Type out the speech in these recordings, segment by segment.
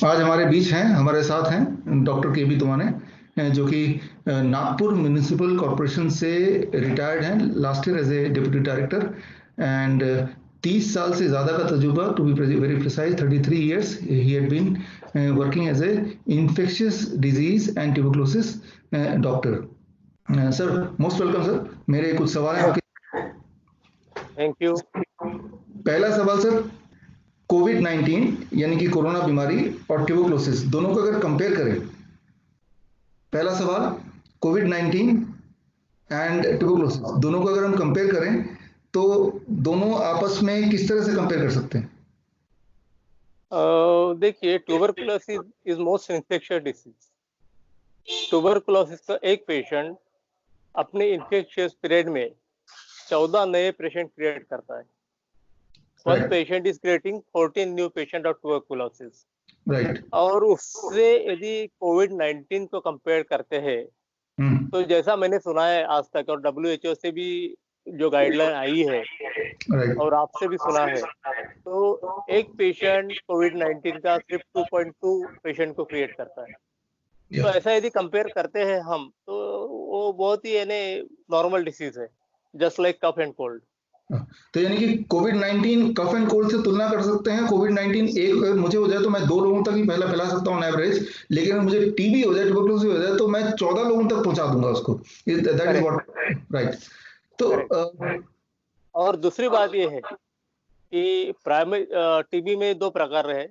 आज हमारे बीच हैं, हमारे साथ हैं डॉक्टर के बी तुमाने, जो कि नागपुर म्यूनिसिपल कॉरपोरेशन से रिटायर्ड हैं last year as a deputy director. And 30 साल से ज़्यादा का तजुर्बा, to be very precise 33 years ही had been working as a infectious disease and tuberculosis doctor. Sir most welcome sir. मेरे कुछ सवाल हैं आपके। Thank you. पहला सवाल सर, कोविड-19 यानी कि कोरोना बीमारी और ट्यूबरकुलोसिस दोनों को अगर कंपेयर करें, पहला सवाल कोविड-19 एंड ट्यूबरकुलोसिस दोनों को अगर हम कंपेयर करें तो दोनों आपस में किस तरह से कंपेयर कर सकते हैं? देखिए, tuberculosis is most infectious disease. Tuberculosis का एक पेशेंट अपने इन्फेक्शियस पीरियड में 14 नए पेशेंट क्रिएट करता है। One patient is creating 14 new patient of tuberculosis. Right. और उससे यदि कोविड-19 को कंपेयर करते हैं तो जैसा मैंने सुना है आज तक, और WHO से भी जो गाइडलाइन आई है और आपसे भी सुना है, तो एक पेशेंट कोविड-19 का सिर्फ 2.2 पेशेंट को क्रिएट करता है। तो ऐसा यदि कंपेयर करते हैं हम, तो वो बहुत ही यानी नॉर्मल डिसीज है, just like cough and cold. तो यानी कि कोविड-19 कफ एंड कोल्ड से तुलना कर सकते हैं। कोविड-19 एक मुझे हो जाए तो मैं 2 लोगों तक ही पहला फैला सकता हूँ ऑन एवरेज, लेकिन मुझे टीबी हो जाए, ट्यूबरकुलोसिस हो जाए तो मैं 14 लोगों तक पहुंचा दूंगा उसको। That is what, right. तो और दूसरी बात ये है कि प्राइमरी टीबी में 2 प्रकार है,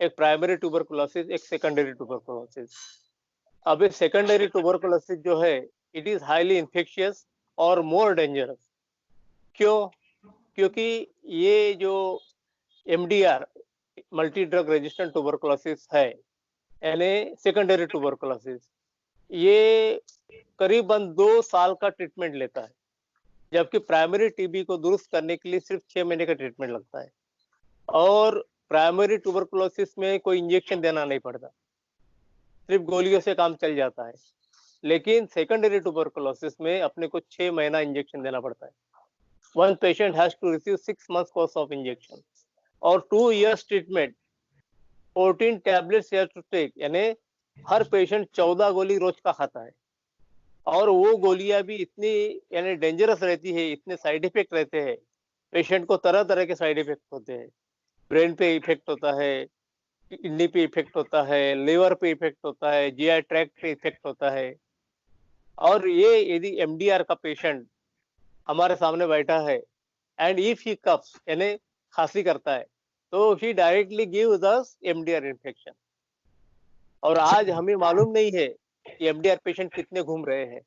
एक प्राइमरी ट्यूबरकुलोसिस, एक सेकेंडरी ट्यूबरकुलोसिस। अब ये सेकेंडरी ट्यूबरकुलोसिस जो है, इट इज हाईली इन्फेक्शियस और मोर डेंजरस। क्यों? क्योंकि ये जो MDR multi drug resistant tuberculosis है, यानी सेकेंडरी ट्यूबरकुलोसिस, ये करीबन 2 साल का ट्रीटमेंट लेता है, जबकि प्राइमरी टीबी को दुरुस्त करने के लिए सिर्फ 6 महीने का ट्रीटमेंट लगता है। और प्राइमरी ट्यूबरकुलोसिस में कोई इंजेक्शन देना नहीं पड़ता, सिर्फ गोलियों से काम चल जाता है। लेकिन सेकेंडरी ट्यूबरकुलोसिस में अपने को 6 महीना इंजेक्शन देना पड़ता है। One patient has to receive 6 months course of injection और 2 years treatment, 14 tablets he has to take, यानी हर पेशेंट 14 गोली रोज का खाता है। और वो गोलियां भी इतनी यानी डेंजरस रहती है, इतने साइड इफेक्ट रहते हैं, पेशेंट को तरह तरह के साइड इफेक्ट होते हैं। ब्रेन पे इफेक्ट होता है, किडनी पे इफेक्ट होता है, लिवर पे इफेक्ट होता है, GI ट्रैक्ट पे इफेक्ट होता है। और ये यदि MDR का पेशेंट हमारे सामने बैठा है एंड इफ ही कफ्स यानी खांसी करता है, तो ही directly gives us MDR infection. और आज हमें मालूम नहीं है कि MDR पेशेंट कितने घूम रहे हैं।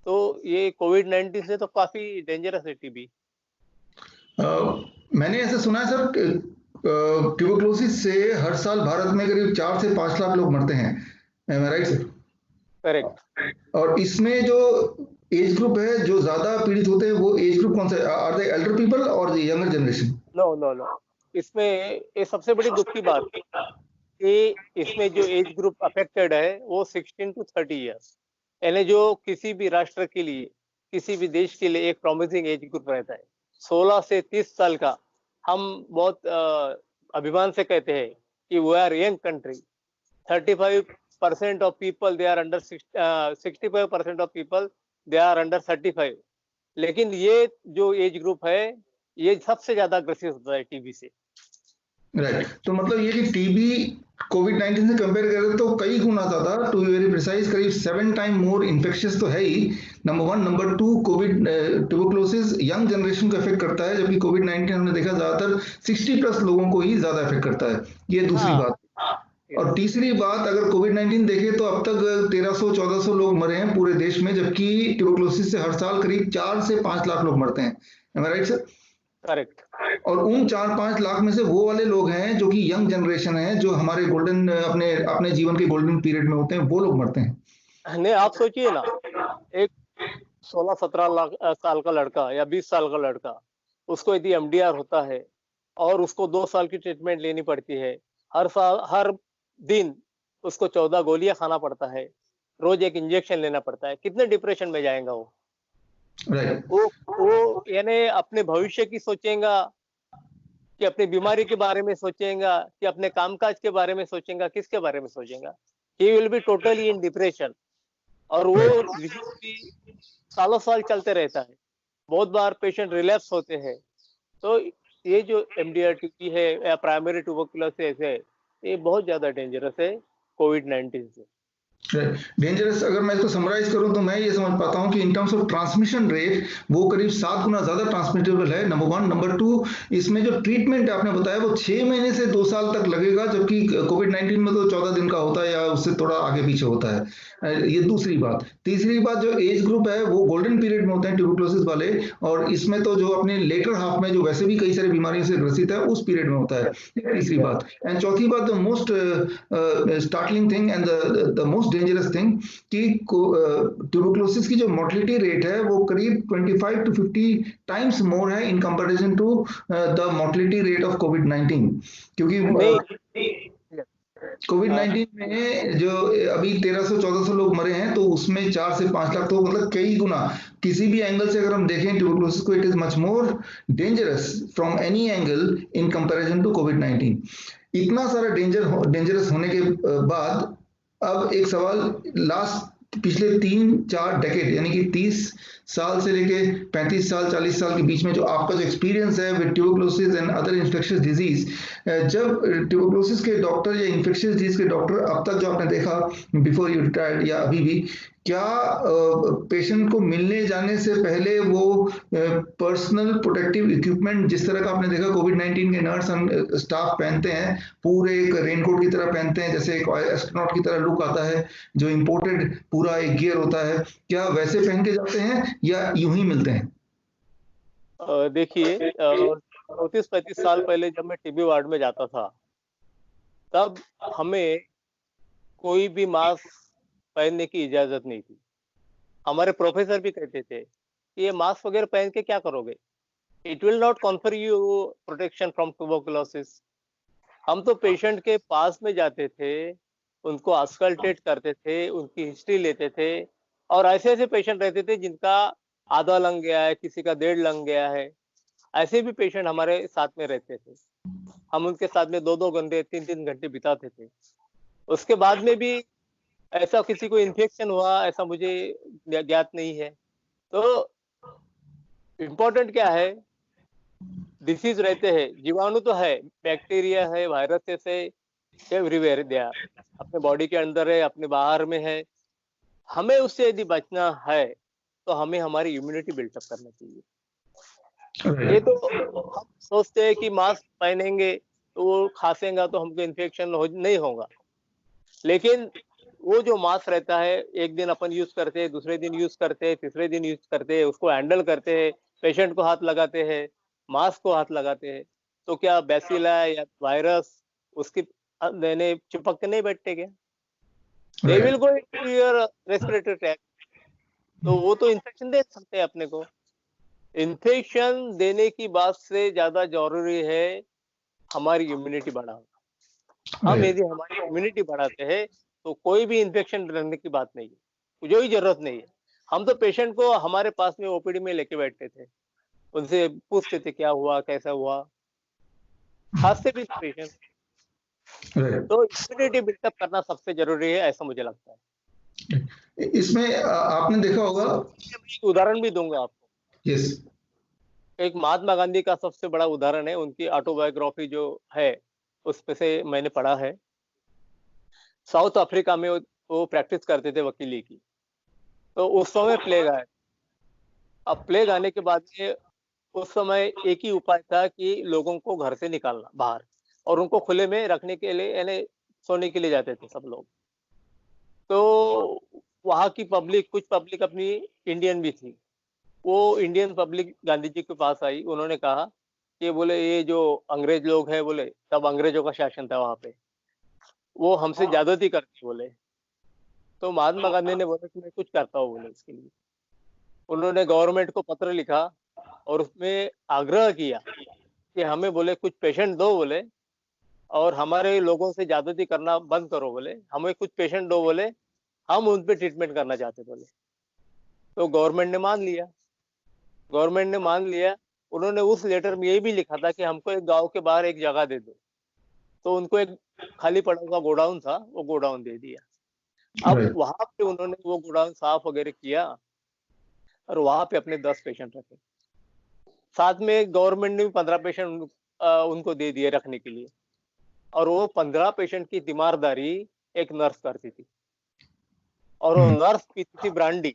तो ये कोविड-19 से तो काफी डेंजरस है टीबी। मैंने ऐसा सुना है सर, ट्यूबरकुलोसिस से हर साल भारत में करीब 4 से 5 लाख लोग मरते हैं, राइट सर? करेक्ट। और इसमें जो एज ग्रुप है जो ज्यादा पीड़ित होते हैं, वो एज ग्रुप कौन सा है? आर दे एल्डर पीपल और younger generation? No no no, इसमें ये सबसे बड़ी दुख की बात है कि इसमें जो एज ग्रुप अफेक्टेड है वो 16 to 30 ईयर्स, यानी जो किसी भी राष्ट्र के लिए, किसी भी देश के लिए एक प्रॉमिसिंग एज ग्रुप रहता है। 16 से 30 साल का हम बहुत अभिमान से कहते हैं कि we are young country. 35% of people they are under 65% of people they are under 35। लेकिन ये जो एज ग्रुप है, ये सबसे ज्यादा ग्रसित होता है टीबी से। राइट। तो मतलब ये कि टीबी कोविड-19 से कंपेयर करें तो कई गुना ज्यादा, टू बी वेरी प्रिसाइज करीब 7 टाइम मोर इन्फेक्शियस तो है ही, number 1। Number 2, Covid tuberculosis young generation को इफेक्ट करता है, जबकि कोविड-19 हमने देखा ज्यादातर 60+ लोगों को ही ज्यादा इफेक्ट करता है। ये दूसरी बात। और तीसरी बात, अगर कोविड-19 देखें तो अब तक 1300-1400 लोग मरे हैं पूरे देश में, जबकि ट्यूबरकुलोसिस से हर साल करीब 4 से 5 लाख लोग मरते हैं। एम आई राइट सर? करेक्ट। और उन 4-5 लाख में से वो वाले लोग हैं जो कि यंग जनरेशन है, जो हमारे गोल्डन अपने जीवन के गोल्डन पीरियड में होते हैं, वो लोग मरते हैं। नहीं, आप सोचिए ना, एक 16-17 साल का लड़का या 20 साल का लड़का, उसको यदि MDR होता है और उसको 2 साल की ट्रीटमेंट लेनी पड़ती है, हर साल हर दिन उसको 14 गोलियां खाना पड़ता है, रोज एक इंजेक्शन लेना पड़ता है, कितने डिप्रेशन में जाएगा वो। राइट। वो यानी अपने भविष्य की सोचेगा कि अपनी बीमारी के बारे में सोचेगा, कि अपने कामकाज के बारे में सोचेगा, किसके बारे में सोचेगा? He will be totally in depression. और वो राइट डिसीज भी सालों साल चलते रहता है। बहुत बार पेशेंट रिलैप्स होते हैं। तो ये जो एमडीआर टीबी है या प्राइमरी ट्यूबरकुलोसिस है, ये बहुत ज्यादा डेंजरस है कोविड-19 से। डेंजरस, अगर मैं इसको समराइज करूं तो मैं ये समझ पाता हूं कि in terms of transmission rate वो करीब 7 गुना ज्यादा ट्रांसमिटेबल है, नंबर वन। नंबर टू, इसमें जो ट्रीटमेंट आपने बताया वो 6 महीने से 2 साल तक लगेगा, जबकि कोविड-19 में तो 14 दिन का होता है या उससे थोड़ा आगे पीछे होता है। ये दूसरी बात। तीसरी बात, जो एज ग्रुप है वो गोल्डन पीरियड में होते हैं ट्यूबरकुलोसिस वाले, और इसमें तो जो अपने लेटर हाफ में जो वैसे भी कई सारी बीमारियों से ग्रसित है उस पीरियड में होता है। ये तीसरी बात। एंड चौथी बात, the most startling thing and the most dangerous thing कि ट्यूबरकुलोसिस की जो मोर्टलिटी रेट है वो करीब 25 to 50 टाइम्स मोर है in comparison to the mortality rate of कोविड-19, क्योंकि नहीं, कोविड-19 में जो अभी 1300-1400 लोग मरे हैं, तो उसमें 4 से 5 लाख, तो मतलब कई गुना किसी भी एंगल से अगर हम देखें ट्यूबरकुलोसिस को, it is much more dangerous from any angle in comparison to कोविड-19। इतना सारा डेंजरस होने के बाद अब एक सवाल, लास्ट पिछले 3-4 डेकेड यानी कि 30 साल से लेके 35 साल 40 साल के बीच में जो आपका जो एक्सपीरियंस है with tuberculosis and other infectious disease, जब ट्यूबरकुलोसिस के डॉक्टर या इन्फेक्शियस डिजीज के डॉक्टर अब तक जो आपने देखा बिफोर यू रिटायर्ड या अभी भी, क्या पेशेंट को मिलने जाने से पहले वो पर्सनल प्रोटेक्टिव इक्विपमेंट जिस तरह का आपने देखा कोविड-19 के नर्स स्टाफ पहनते हैं, पूरे एक रेनकोट की तरह पहनते हैं, जैसे एक एस्ट्रोनॉट की तरह लुक आता है, जो इंपोर्टेड पूरा एक गियर होता है, क्या वैसे पहन के जाते हैं या यूं ही मिलते हैं? देखिए, 34-35 साल पहले जब मैं टीबी वार्ड में जाता था, तब हमें कोई भी मास्क पहनने की इजाजत नहीं थी। हमारे प्रोफेसर भी कहते थे कि ये मास्क वगैरह पहन के क्या करोगे? It will not confer you protection from tuberculosis. हम तो पेशेंट के पास में जाते थे, उनको ऑस्कल्टेट करते थे, उनकी हिस्ट्री लेते थे, और ऐसे-ऐसे पेशेंट रहते थे जिनका आधा लंग गया है, किसी का 1.5 लंग गया है। ऐसे भी पेशेंट हमारे साथ में रहते थे। हम उनके साथ में 2-2 घंटे, 3-3 घंटे बिताते थे। उसके बाद में भी ऐसा किसी को इन्फेक्शन हुआ, ऐसा मुझे ज्ञात नहीं है। तो इम्पोर्टेंट क्या है, डिसीज रहते हैं, जीवाणु तो है, बैक्टीरिया है, वायरसेस है, एवरीवेयर दे आर। अपने बॉडी के अंदर है, अपने बाहर में है। हमें उससे यदि बचना है, तो हमें हमारी इम्यूनिटी बिल्टअप करना चाहिए। ये राइट तो हम सोचते हैं कि मास्क पहनेंगे तो वो खांसेगा तो हमको इन्फेक्शन नहीं होगा, लेकिन वो जो मास्क रहता है, एक दिन अपन यूज करते हैं, दूसरे दिन यूज करते हैं, तीसरे दिन यूज करते हैं, उसको हैंडल करते हैं, पेशेंट को हाथ लगाते हैं, मास्क को हाथ लगाते हैं, तो क्या बैसिला या वायरस उसकी देने चिपक के नहीं बैठते क्या? They will write go into your respiratory tract. तो वो तो इन्फेक्शन दे सकते हैं अपने को। इन्फेक्शन देने की बात से ज्यादा जरूरी है हमारी इम्यूनिटी बढ़ाना। हम राइट यदि हमारी इम्यूनिटी बढ़ाते हैं, तो कोई भी इन्फेक्शन डरने की बात नहीं है, कोई जरूरत नहीं है। हम तो पेशेंट को हमारे पास में ओपीडी में लेके बैठते थे, उनसे पूछते थे क्या हुआ, कैसा हुआ, खांसते भी थे पेशेंट। राइट तो इम्यूनिटी बिल्टअप करना सबसे जरूरी है, ऐसा मुझे लगता है। इसमें आपने देखा होगा। मैं एक उदाहरण भी दूंगा आपको। यस। एक महात्मा गांधी का सबसे बड़ा उदाहरण है, उनकी ऑटोबायोग्राफी जो है, उसपे से मैंने पढ़ा है। साउथ अफ्रीका में वो प्रैक्टिस करते थे वकीली की। तो उस समय प्लेग आया। अब प्लेग आने के बाद में उस समय एक ही उपाय था कि लोगों को घर से निकालना बाहर, और उनको खुले में रखने के लिए, यानी सोने के लिए जाते थे सब लोग। तो वहाँ की पब्लिक, कुछ पब्लिक अपनी इंडियन भी थी। वो इंडियन पब्लिक गांधी जी के पास आई, उन्होंने कहा कि बोले ये जो अंग्रेज लोग हैं, बोले तब अंग्रेजों का शासन था वहाँ पे, वो हमसे ज्यादती करते बोले। तो महात्मा गांधी ने बोला कि मैं कुछ करता हूँ बोले इसके लिए। उन्होंने गवर्नमेंट को पत्र लिखा और उसमें आग्रह किया कि हमें बोले कुछ पेशेंट दो बोले, और हमारे लोगों से ज्यादती करना बंद करो बोले, हमें कुछ पेशेंट दो बोले, हम उन पे ट्रीटमेंट करना चाहते बोले। तो गवर्नमेंट ने मान लिया। उन्होंने उस लेटर में ये भी लिखा था कि हमको एक गांव के बाहर एक जगह दे दो, तो उनको एक खाली पड़ा हुआ गोडाउन था, वो गोडाउन दे दिया। अब राइट। वहां पे उन्होंने वो गोडाउन साफ वगैरह किया और वहां पे अपने 10 पेशेंट रखे। साथ में गवर्नमेंट ने भी 15 पेशेंट उनको दे दिए रखने के लिए, और वो 15 पेशेंट की तीमारदारी एक नर्स करती थी, और वो नर्स पीती थी ब्रांडी,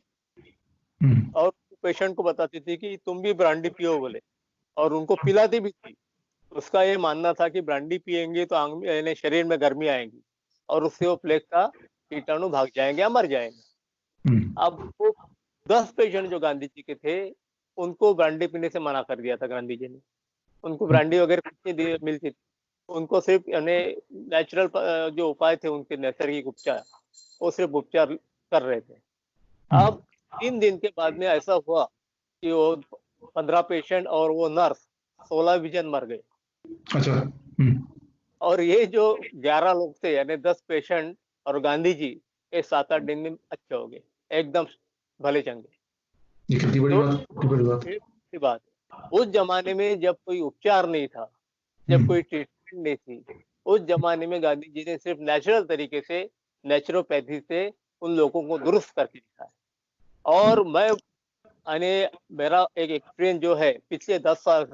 और पेशेंट को बताती थी कि तुम भी ब्रांडी पियो बोले, और उनको पिलाती भी थी। उसका ये मानना था कि ब्रांडी पिएंगे तो आंग में यानी शरीर में गर्मी आएगी और उससे वो प्लेग का कीटाणु भाग जाएंगे या मर जाएंगे। अब वो 10 पेशेंट जो गांधी जी के थे, उनको ब्रांडी पीने से मना कर दिया था गांधी जी ने। उनको ब्रांडी वगैरह कुछ नहीं मिलती थी, उनको सिर्फ यानी नेचुरल जो उपाय थे उनके नैसर्गिक उपचार, वो सिर्फ उपचार कर रहे थे। अब 3 दिन के बाद में ऐसा हुआ कि वो 15 पेशेंट और वो नर्स 16 विजन मर गए। अच्छा। और ये जो 11 लोग थे यानी 10 पेशेंट और गांधी जी, ये 7-8 दिन में अच्छे हो गए, एकदम भले चंगे। ये कितनी बड़ी तो बात, कितनी बड़ी बात। ये बड़ी बात है। उस जमाने में जब कोई उपचार नहीं था, जब कोई ट्रीटमेंट नहीं थी, उस जमाने में गांधी जी ने सिर्फ नेचुरल तरीके से, नेचुरोपैथी से उन लोगों को दुरुस्त करके दिखाया। और मैं मेरा एक एक्सपीरियंस जो है पिछले 10 साल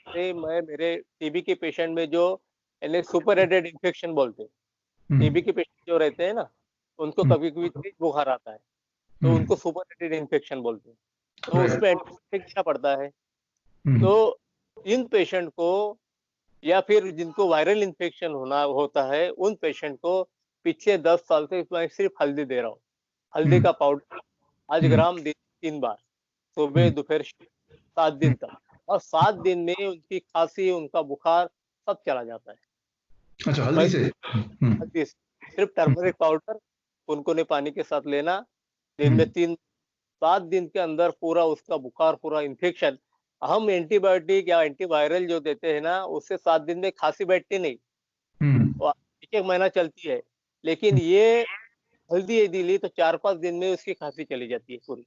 से, मैं मेरे टीबी के पेशेंट में जो सुपर हेडेड इन्फेक्शन बोलते हैं, टीबी के पेशेंट जो रहते हैं ना, उनको कभी कभी तेज बुखार आता है, तो उनको सुपर हेडेड इन्फेक्शन बोलते हैं, तो उसमें एंटीबायोटिक देना पड़ता है। तो इन पेशेंट को, या फिर जिनको वायरल इन्फेक्शन होता है, उन पेशेंट को पिछले 10 साल से मैं सिर्फ हल्दी दे रहा हूँ। हल्दी का पाउडर 5 ग्राम दिन 3 बार, सुबह दोपहर 7 दिन तक, और 7 दिन में उनकी खांसी, उनका बुखार सब चला जाता है। अच्छा, हल्दी से? हल्दी से सिर्फ टर्मरिक पाउडर कुनकुने पानी के साथ लेना, दिन में 7 दिन के अंदर पूरा उसका बुखार, पूरा इन्फेक्शन। हम एंटीबायोटिक या एंटीवायरल जो देते हैं ना, उससे 7 दिन में खांसी बैठती नहीं, वो 1 महीना चलती है। लेकिन ये हल्दी यदि ली तो 4-5 दिन में उसकी खांसी चली जाती है पूरी,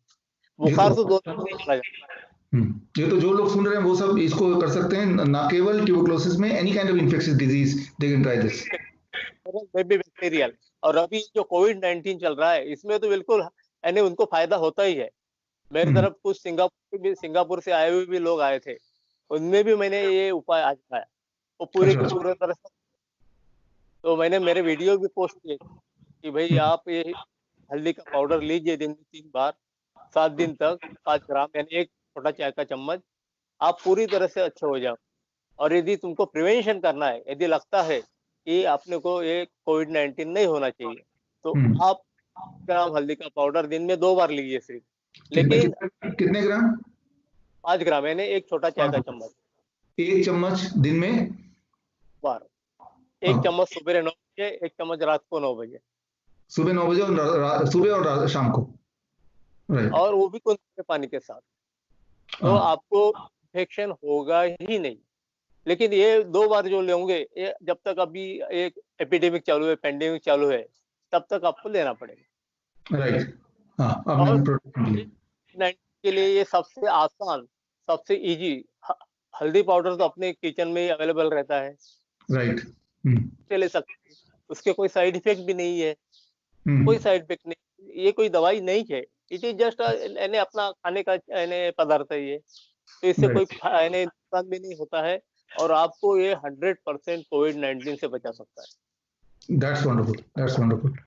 बुखार तो 2 दिन में चला जाता है। ये तो जो लोग सुन रहे हैं वो सब इसको कर सकते हैं, ना केवल ट्यूबरकुलोसिस में, any kind of infectious disease they can try this. Bacterial. और अभी जो कोविड-19 चल रहा है, इसमें तो बिल्कुल यानी उनको फायदा होता ही है। मेरी तरफ कुछ सिंगापुर से आए हुए भी लोग आए थे, उनमें भी मैंने ये उपाय आजमाया, वो पूरे की पूरे तरह से। तो मैंने मेरे वीडियो भी पोस्ट किए कि भाई आप ये हल्दी का पाउडर लीजिए दिन में 3 बार, 7 दिन तक 5 ग्राम यानी 1 छोटा चाय का चम्मच, आप पूरी तरह से अच्छे हो जाओ। और यदि तुमको प्रिवेंशन करना है, यदि लगता है कि आपने को ये कोविड-19 नहीं होना चाहिए, तो आप ग्राम हल्दी का पाउडर दिन में 2 बार लीजिए सिर्फ। लेकिन कितने ग्राम? 5 ग्राम यानी 1 छोटा चाय का चम्मच, 1 चम्मच दिन में बार। 1 चम्मच सुबह 9 बजे, 1 चम्मच रात को 9 बजे। सुबह 9 बजे और सुबह और शाम को, राइट। और वो भी कुनकुने पानी के साथ, तो आपको इन्फेक्शन होगा ही नहीं। लेकिन ये 2 बार जो लेंगे, ये जब तक अभी एक एपिडेमिक चालू है, पेंडेमिक चालू है, तब तक आपको लेना पड़ेगा, राइट। और के लिए ये सबसे आसान, सबसे इजी। हल्दी पाउडर तो अपने किचन में ही अवेलेबल रहता है, राइट। ले सकते हैं, उसके कोई साइड इफेक्ट भी नहीं है, कोई साइड इफेक्ट नहीं, ये कोई दवाई नहीं है, इट इज जस्ट अपना खाने का पदार्थ है ये, तो इससे कोई नुकसान भी नहीं होता है, और आपको ये 100% कोविड-19 से बचा सकता है। That's wonderful, that's wonderful.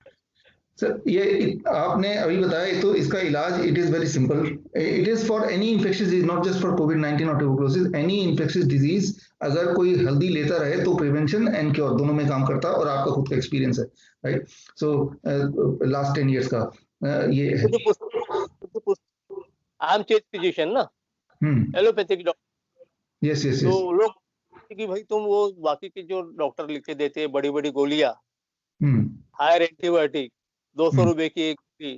Sir, ये आपने अभी बताया, तो इसका इलाज it is very simple. It is for any infectious disease, not just for कोविड-19 और ट्यूबरकुलोसिस, एनी इन्फेक्शियस डिजीज अगर कोई हल्दी लेता रहे तो प्रिवेंशन एंड क्योर दोनों में काम करता है, और आपका खुद का एक्सपीरियंस है, राइट। सो लास्ट 10 इयर्स का ये है। आई एम चीफ फिजिशियन ना, एलोपैथिक डॉक्टर। यस यस तो यस। लोग कि भाई तुम वो बाकी के जो डॉक्टर लिख के देते हैं बड़ी बड़ी गोलियां, हायर एंटीबायोटिक, 200 रुपए की एक गोली,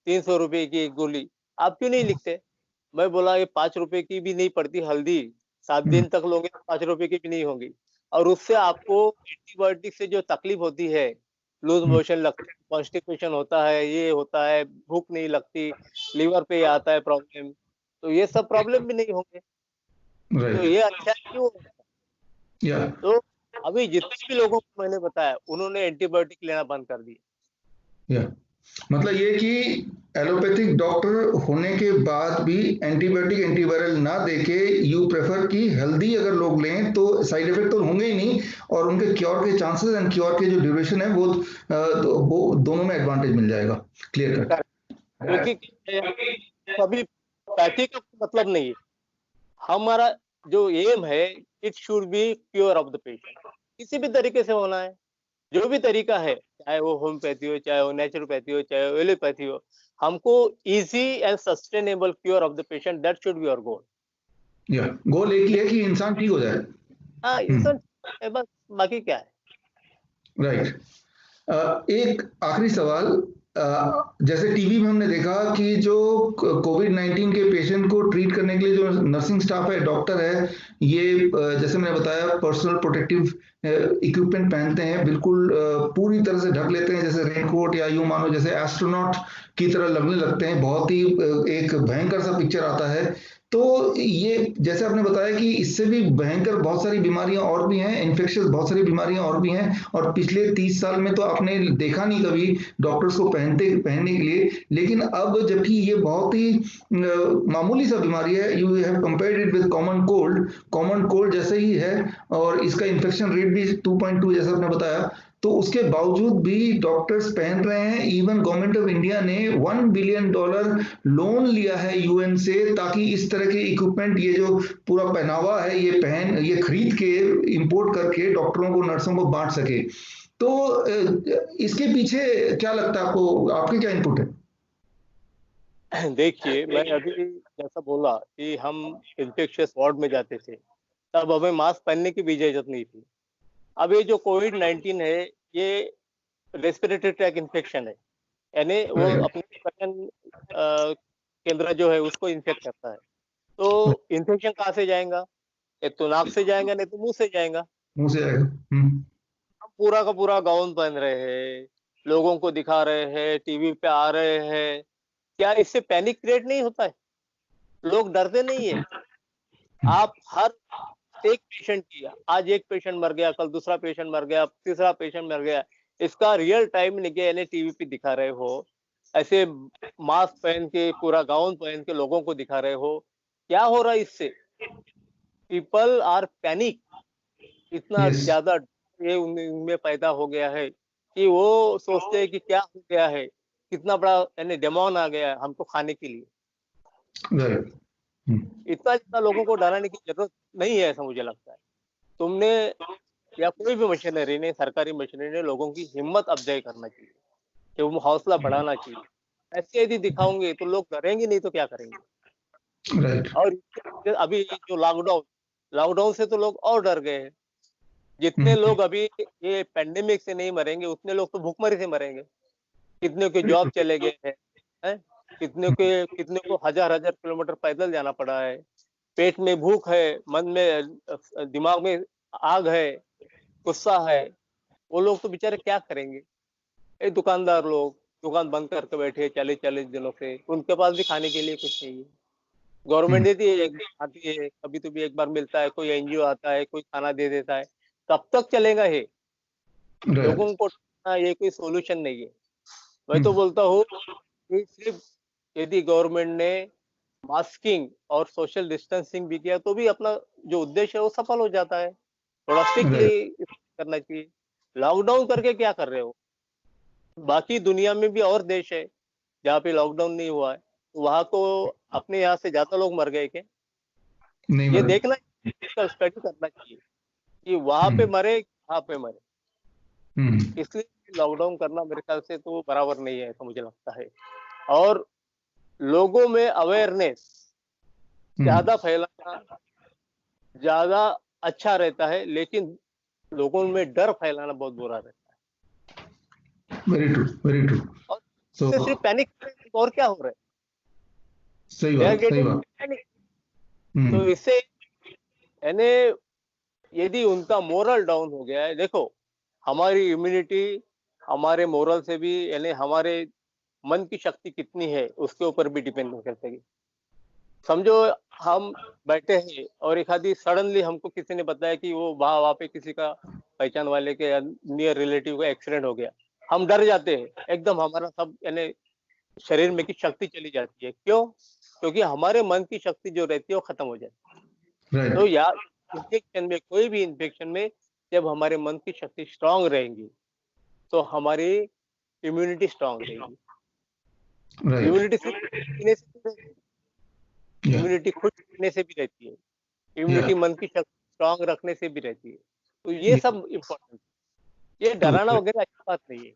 300 रुपए की एक गोली, आप क्यों नहीं लिखते? मैं बोला ये 5 रुपए की भी नहीं पड़ती हल्दी, 7 दिन तक लोगे तो 5 रुपए की भी नहीं होगी, और उससे आपको एंटीबायोटिक से जो तकलीफ होती है, लूज मोशन लगता है, कॉन्स्टिपेशन होता है, ये होता है, भूख नहीं लगती, लीवर पे आता है प्रॉब्लम, तो ये सब प्रॉब्लम भी नहीं होंगे। तो राइट ये अच्छा क्यों होगा? या तो अभी जितने भी लोगों को मैंने बताया उन्होंने एंटीबायोटिक लेना बंद कर दिया। या मतलब ये कि एलोपैथिक डॉक्टर होने के बाद भी एंटीबायोटिक एंटीवायरल ना देके यू प्रेफर कि हेल्दी अगर लोग लें तो साइड इफेक्ट तो होंगे ही नहीं, और उनके क्योर के चांसेस एंड क्योर के जो ड्यूरेशन है वो दोनों में एडवांटेज मिल जाएगा। Clear cut. क्योंकि कभी पैथी का कोई मतलब नहीं है। हमारा जो एम है, it should be cure of the patient. किसी भी तरीके से होना है, जो भी तरीका है, चाहे वो होम्योपैथी हो, चाहे वो नेचुरोपैथी हो, चाहे वो एलोपैथी हो, हमको easy and sustainable cure of the patient, that should be our goal. या गोल एक ही है कि इंसान ठीक हो जाए। हाँ, इंसान है बस, बाकी क्या है। राइट। एक आखिरी सवाल। जैसे टीवी में हमने देखा कि जो कोविड-19 के पेशेंट को ट्रीट करने के लिए जो नर्सिंग स्टाफ है, डॉक्टर है, ये जैसे मैंने बताया पर्सनल प्रोटेक्टिव इक्विपमेंट पहनते हैं, बिल्कुल पूरी तरह से ढक लेते हैं, जैसे रेनकोट या यूं मानो जैसे एस्ट्रोनॉट की तरह लगने लगते हैं। बहुत ही एक भयंकर सा पिक्चर आता है। तो ये जैसे आपने बताया कि इससे भी भयंकर बहुत सारी बीमारियां और भी हैं, इन्फेक्शियस बहुत सारी बीमारियां और भी हैं, और पिछले 30 साल में तो आपने देखा नहीं कभी डॉक्टर्स को पहनने के लिए। लेकिन अब जबकि ये बहुत ही मामूली सा बीमारी है, you have compared it with common cold जैसे ही है, और इसका इन्फेक्शन रेट भी 2.2 जैसा आपने बताया, तो उसके बावजूद भी डॉक्टर्स पहन रहे हैं। इवन गवर्नमेंट ऑफ इंडिया ने $1 बिलियन लोन लिया है यूएन से, ताकि इस तरह के इक्विपमेंट, ये जो पूरा पहनावा है, ये खरीद के इंपोर्ट करके डॉक्टरों को नर्सों को बांट सके। तो इसके पीछे क्या लगता है आपको, आपके क्या इनपुट है? देखिए, मैं अभी जैसा बोला कि हम इन्फेक्शियस वार्ड में जाते थे, तब हमें मास्क पहनने की भी इजाजत नहीं थी। अब ये जो कोविड-19 है, ये रेस्पिरेटरी ट्रैक इन्फेक्शन है, यानी वो राइट अपने श्वसन केंद्र जो है उसको इन्फेक्ट करता है। तो इन्फेक्शन कहाँ से जाएगा? एक तो नाक से जाएगा, नहीं तो मुंह से जाएगा। मुंह से आएगा। हम पूरा का पूरा गाउन पहन रहे हैं, लोगों को दिखा रहे हैं, टीवी पे आ रहे हैं, क्या इससे पैनिक क्रिएट नहीं होता है? लोग डरते नहीं है? आप हर एक पेशेंट की, आज एक पेशेंट मर गया, कल दूसरा पेशेंट मर गया, तीसरा पेशेंट मर गया, इसका रियल टाइम निके टीवी पे दिखा रहे हो, ऐसे मास्क पहन के पूरा गाउन पहन के लोगों को दिखा रहे हो, क्या हो रहा है इससे? People are panic. इतना यस। ज्यादा ये उनमें पैदा हो गया है कि वो सोचते हैं कि क्या हो गया है, कितना बड़ा यानी डेमोन आ गया है हमको खाने के लिए। राइट। इतना ज्यादा लोगों को डराने की जरूरत नहीं है, ऐसा मुझे लगता है। तुमने या कोई भी मशीनरी ने, सरकारी मशीनरी ने लोगों की हिम्मत अफजाई करना चाहिए, कि वो हौसला बढ़ाना चाहिए। ऐसे यदि दिखाओगे तो लोग डरेंगे नहीं तो क्या करेंगे? राइट। और अभी जो लॉकडाउन से तो लोग और डर गए हैं। जितने लोग अभी ये पेंडेमिक से नहीं मरेंगे, उतने लोग तो भूखमरी से मरेंगे। कितने के जॉब चले गए हैं? कितने को हजार हजार किलोमीटर पैदल जाना पड़ा है। पेट में भूख है, मन में दिमाग में आग है, गुस्सा है, वो लोग तो बेचारे क्या करेंगे? ये दुकानदार लोग दुकान बंद करके बैठे 40-40 दिनों से, उनके पास भी खाने के लिए कुछ नहीं है। गवर्नमेंट देती है, एक बार आती है, कभी तो भी एक बार मिलता है, कोई एनजीओ आता है, कोई खाना दे देता है। कब तक चलेगा ये? राइट। लोगों को ये कोई सोल्यूशन नहीं है। मैं तो बोलता हूँ कि सिर्फ यदि गवर्नमेंट ने मास्किंग और सोशल डिस्टेंसिंग भी किया तो भी अपना जो उद्देश्य है वो सफल हो जाता है। थोड़ा राइट। स्ट्रिक्टली करना चाहिए। लॉकडाउन करके क्या कर रहे हो? बाकी दुनिया में भी और देश है जहाँ पे लॉकडाउन नहीं हुआ है, तो वहां को अपने यहाँ से ज्यादा लोग मर गए क्या? नहीं ये मरे। देखना, इसका स्टडी करना चाहिए कि वहां पे मरे, कहाँ पे मरे। हम्म। इसलिए लॉकडाउन करना मेरे ख्याल से तो बराबर नहीं है, ऐसा मुझे लगता है। और लोगों में अवेयरनेस ज्यादा फैलाना ज्यादा अच्छा रहता है, लेकिन लोगों में डर फैलाना बहुत बुरा रहता वेरी ट्रू, वेरी ट्रू। है। और सो इससे सिर्फ पैनिक और क्या हो रहा है? सही दे आर बात, सही गेटिंग बात। पैनिक। तो हम्म। इससे यानी यदि उनका मोरल डाउन हो गया है, देखो हमारी इम्यूनिटी हमारे मोरल से भी, यानी हमारे मन की शक्ति कितनी है उसके ऊपर भी डिपेंड करता है। समझो हम बैठे हैं और एक आधी सडनली हमको किसी ने बताया कि वो वहां पे किसी का पहचान वाले के नियर रिलेटिव का एक्सीडेंट हो गया, हम डर जाते हैं एकदम, हमारा सब यानी शरीर में की शक्ति चली जाती है। क्यों? क्योंकि हमारे मन की शक्ति जो रहती है वो खत्म हो जाती है। तो राइट या इन्फेक्शन में, कोई भी इन्फेक्शन में जब हमारे मन की शक्ति स्ट्रांग रहेंगी तो हमारी इम्यूनिटी स्ट्रांग रहेगी। राइट इम्यूनिटी सिर्फ पीने से भी रहती है, या इम्यूनिटी खुद पीने से भी रहती है, या इम्यूनिटी मन की शक्ति स्ट्रांग रखने से भी रहती है। तो ये सब इम्पोर्टेंट, ये डराना वगैरह अच्छी बात नहीं है।